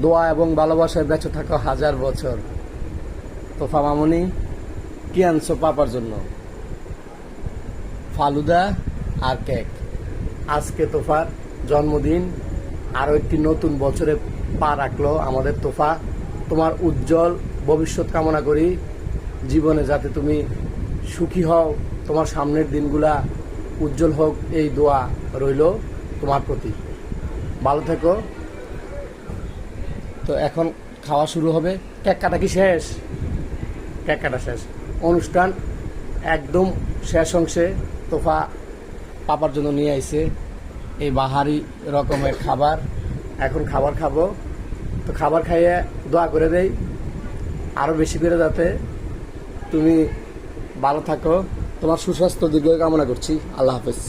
দোয়া এবং ভালোবাসায় বেঁচে থাকো হাজার বছর। তোফা মামুনি, কি আনছো পাপার জন্য? ফালুদা আর কেক। আজকে তোফার জন্মদিন, আরও একটি নতুন বছরে পা রাখলো আমাদের তোফা। তোমার উজ্জ্বল ভবিষ্যৎ কামনা করি, জীবনে যাতে তুমি সুখী হও, তোমার সামনের দিনগুলা উজ্জ্বল হোক, এই দোয়া রইল তোমার প্রতি। ভালো থেকো। তো এখন খাওয়া শুরু হবে। কেক কাটা কি শেষ? কেক কাটা শেষ, অনুষ্ঠান একদম শেষ অংশে। তোফা পাপার জন্য নিয়ে আইছে এই বাহারি রকমের খাবার। এখন খাবার খাবো। তো খাবার খাইয়ে দোয়া করে দেই আরও বেশি করে, যাতে তুমি ভালো থাকো। তোমার সুস্বাস্থ্য দীর্ঘ কামনা করছি। আল্লাহ হাফেজ।